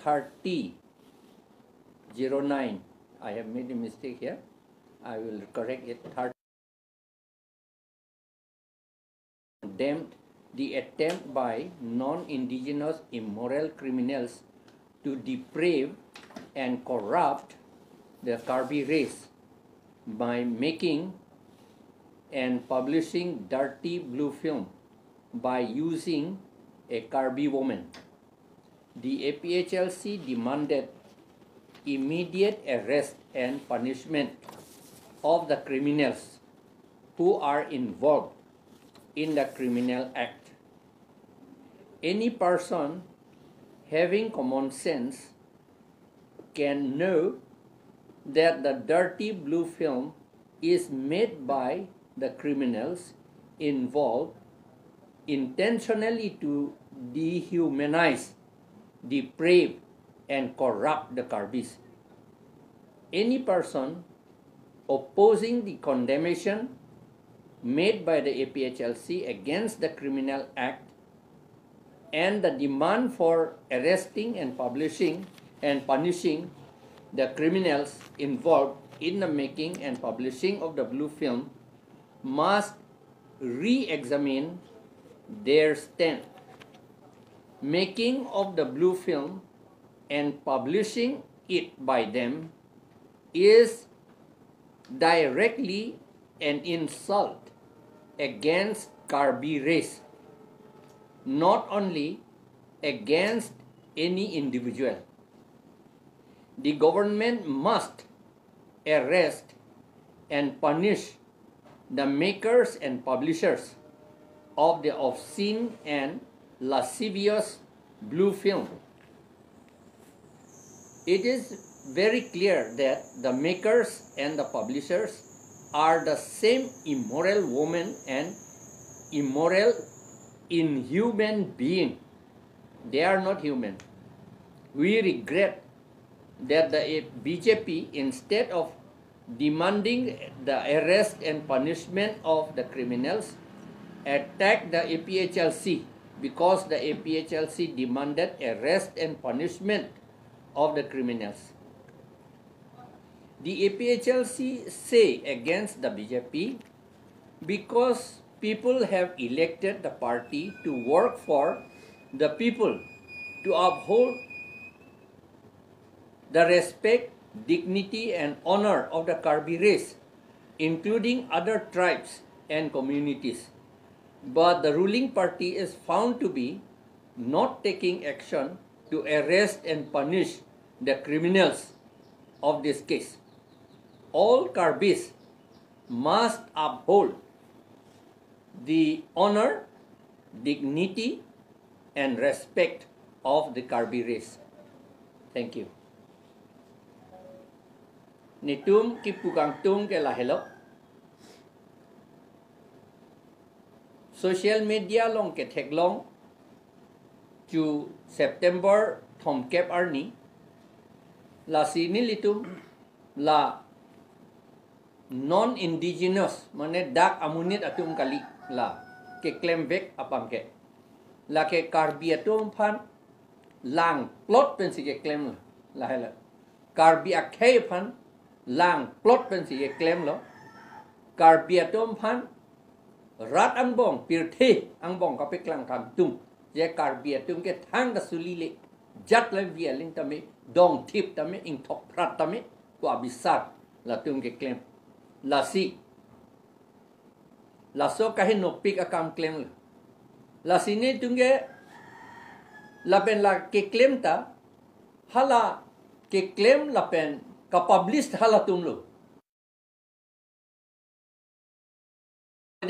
3009. I have made a mistake here. I will correct it. Condemned the attempt by non-indigenous immoral criminals to deprave and corrupt the Karbi race by making and publishing dirty blue film by using a Karbi woman. The APHLC demanded immediate arrest and punishment of the criminals who are involved in the criminal act. Any person having common sense can know that the dirty blue film is made by the criminals involved intentionally to dehumanize, deprave, and corrupt the Karbis. Any person opposing the condemnation made by the APHLC against the criminal act and the demand for arresting and publishing and punishing the criminals involved in the making and publishing of the blue film must re-examine their stand. Making of the blue film and publishing it by them is directly an insult against Karbi race, not only against any individual. The government must arrest and punish the makers and publishers of the obscene and lascivious blue film. It is very clear that the makers and the publishers are the same immoral woman and immoral inhuman being. They are not human. We regret that the BJP, instead of demanding the arrest and punishment of the criminals, attacked the APHLC because the APHLC demanded arrest and punishment of the criminals. The APHLC say against the BJP because people have elected the party to work for the people, to uphold the respect, dignity and honor of the Karbi race, including other tribes and communities. But the ruling party is found to be not taking action to arrest and punish the criminals of this case. All Karbis must uphold the honor, dignity and respect of the Karbi race. Thank you. Nitum ki pukangtung ke lahelo. Social media long ke thek long to September thom kep arni la sini litum la non-indigenous mane dak amunit atum kali la ke claim vek apang ke la ke Karbi atum phan lang plot pen si ke claim la hela Karbi akhe phan lang plot pen si ke claim lo Karbi atum phan rat ang bong pirthe ang bong ka pe klang kam tum je Karbi atum ke thang da suli le jat le via ling tame dong tip tame ing thok prat tame ko abisat la tum ke claim la si la so kahin no pick akam claim la sini tungge la pen la ke claim ta hala ke claim la pen ka published hala tumlo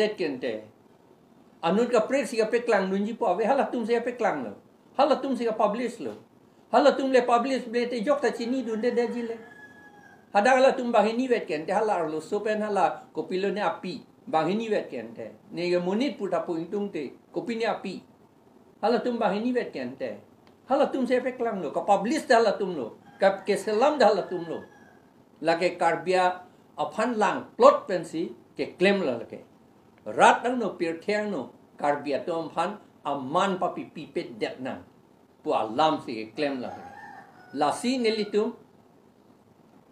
det kente anut ka prek si ka peklang nunji po ave hala tum se peklang lo hala tum se ka publish lo hala tum le publish ble te jok ta chini dun de jile hadala tum bahini vet kente hala lo sopen hala kopilo ne api bahini vet kente ne munit puta puintung te kopini api hala tum bahini vet kente hala tum se peklang lo ka publish hala tum lo ka ke selam hala tum lo la ke Karbia aphan lang plot pensi ke claim la ke rat nang no pir theng no Karbia tom phan aman papi pipet det nang pu alam si ke claim la lasi nelitum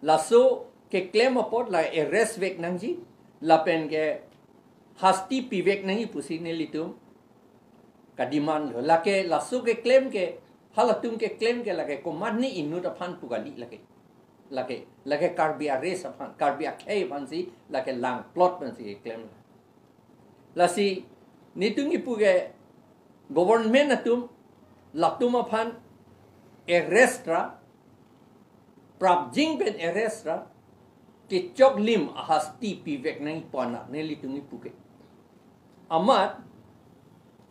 laso ke claim apot la arrest vek nangji la pen ke hasti pivek nangi pusi nelitum kadiman lo la ke laso ke claim ke halatum ke claim ke la ke command ni inut aphan pugali la ke karbi arrest aphan karbi akhe pansi la ke lang plot pansi claim lasi nitungi puge government atum latum aphan arrestra prabjing pen arrestra ke chok lim hasti pivek nang pona neli tungi puke amat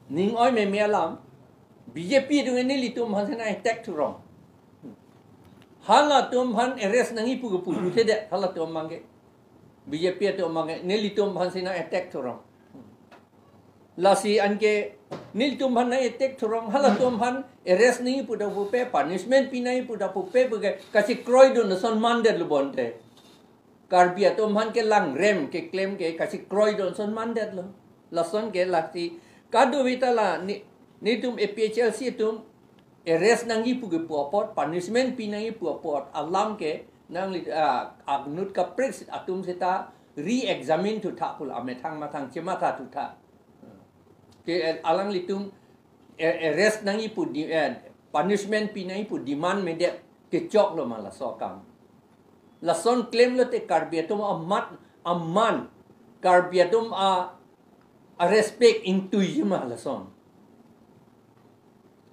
ning oi me melam BJP dengan neli tum hansena attack to wrong hala tum han arrest nang ipu pu tede hala tum mangge BJP to mangge neli tum hansena attack to wrong lasi anke nil tum han attack to wrong hala tum han arrest nang ipu da pu pe punishment pinai pu da pu pe buge kasi kroy do son manded lo bonte karbia tum han ke lang rem ke claim ke kasi kroy do son manded lo la son ke lati kadu vitala ni tum APHLC tum arrest nang ipu ke puapot punishment pinai puapot alam ke nang agnut ka prix atum seta re-examine tu thakul ametang matang cemata tu tha ke alang litum arrest nang ipu punishment pinai pu demand medet ke chok lo mala sokam la son claim lo te karbiatum amman karbiatum a respect intuyima la son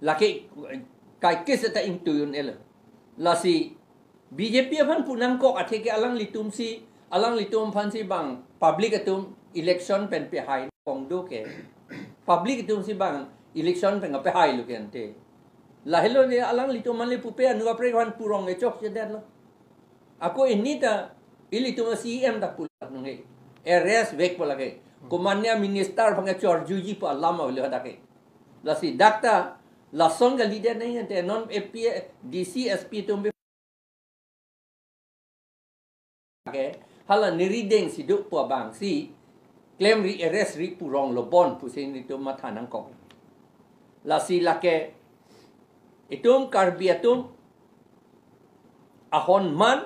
laki kai kisata intuyun elo lasi BJP aphan punang kok athe ke alang litum phansi bang public atum election pen pe hai kong do ke public atum si bang election pen pe hai lu kente la hello ni alang litum man le pupe anu apre kan purong e chok jedet lo ako inita ilitum CM da pulat nge RS vek pola ke komanya minister phang chor juji pa lama le hadake lasi dakta la son ga leader nahi ante non AP DC SP tum ke hala nirideng siduk po bang si claim ri arrest ri purong lo bon pusin itu mathanang kok la si lake itum karbiatum ahon man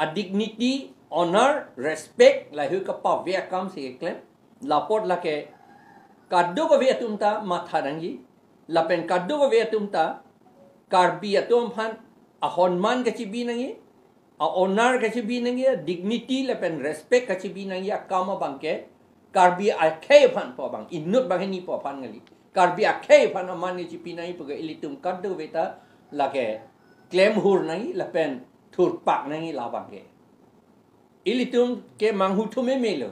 a dignity honor respect la hu ka pa via kam si claim la pot lake kaddo ko via tumta mathanangi la pen kaddo ko via tumta karbiatum han ahon man ka chibinangi a honor ka chibinangi dignity la pen respect ka chibinangi akama bangke karbi akhe phan po bang inut bang ni po phan ngali karbi akhe phan amani chipinai puga ilitum kaddo veta lake claim hur nai la pen thur pak nai la bangke ilitum ke manghu thume melo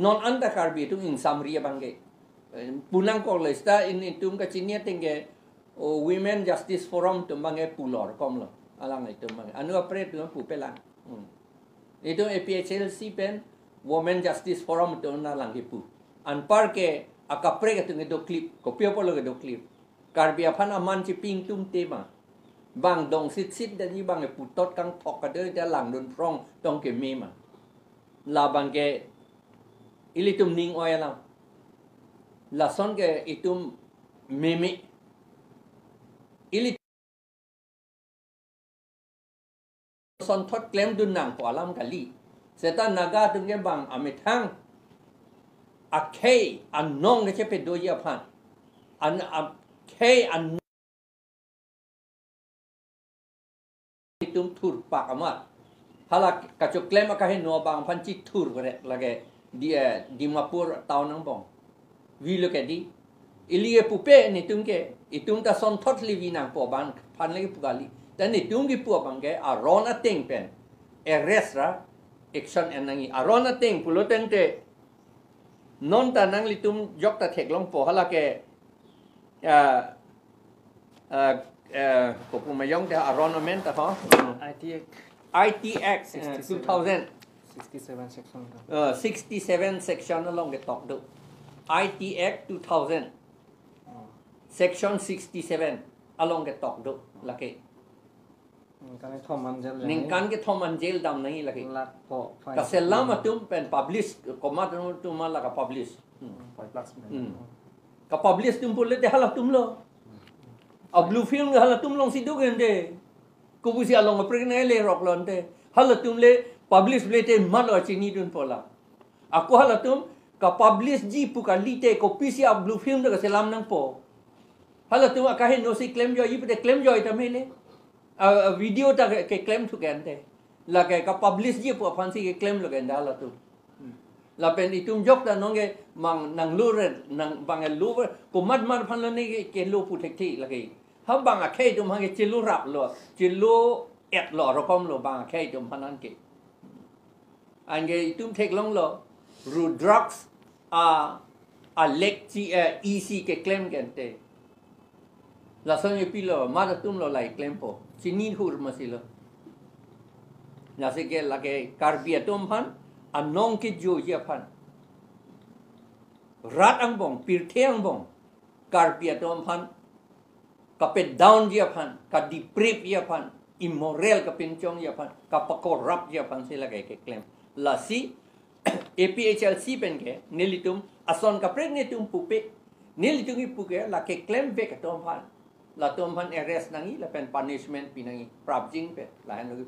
non anda karbi tum in samria bangke punang ko lesta in itum ka chinia tenge women justice forum tum bange pulor komlo alang itu mang anu apre tu pu pelang itu APHLC pen women justice forum tu na lang hipu an par ke akapre ke tu ngedo clip kopio polo ngedo clip karbi aphan aman chi ping tum tema bang dong sit dari bang e putot kang thok ka de lang don prong tong ke mema la bang ke ilitum ning oyalam la son ke itum meme ili son thot claim dun nang po alam kali setan naga tung ke bang amethang akhe anong ke pe do ya phan an akhe an itum thur pak amat hala kachoklem ka he no bang phan chi thur gore lage dia Dimapur taun nang bong vi look at di ilie pupe ni tung ke itung ta son thot li nang po bang phan le pugali dan ni tung gi pu bang ke arona ting pen arrest ra action en nangi arona ting puloten te non ta nang li tum jok ta thek long po hala ke ko pu mayong ta arona men ta ho ITX 2000 67 section 67 section along the top do ITX 2000 section 67 along the top do lake kan thom manjel ning kan ke thom manjel dam nahi lake lat po ka selama tum pen publish komat tum mala ka publish plus ka publish tum pole de hala tum lo A blue film hala tum long sidu gende. Kubusi along a pregnant rock lonte. Hala tum le publish blete malo chini dun pola. Aku hala tum ka publish ji pu ka lite ko pisi a blue film da selam nang po. Hala tum ka he no si claim jo yi pe claim jo ita mele. A video ta ke claim tu gende. La ke ka publish ji pu aphan si ke claim lo gende hala tum. La pen itum jok da nonge mang nang lure nang bang lure ko mad phan lo ne ke lo pu thek thi la ke. Ha bang a khe tum ha ke chilu rap lo chilu et lo ro kom lo bang a khe tum hanan ke. Ange itum thek long lo ru drugs a lek chi easy ke claim gente. La son ye pilo ma tum lo lai claim po. Chini hur masilo. La se ke la ke karbia tum phan anong ke jo ya phan rat ang bong pir theng bong karbia tum phan ka pet down ya phan ka deprave ya phan immoral ka pinchong ya phan ka corrupt ya phan se la ke claim la si APHLC pen ke nelitum ason ka pregnetum pupe nelitum ipuke la ke claim be ka tum phan la tum phan arrest nangi la pen punishment pinangi prabjing pe la han logi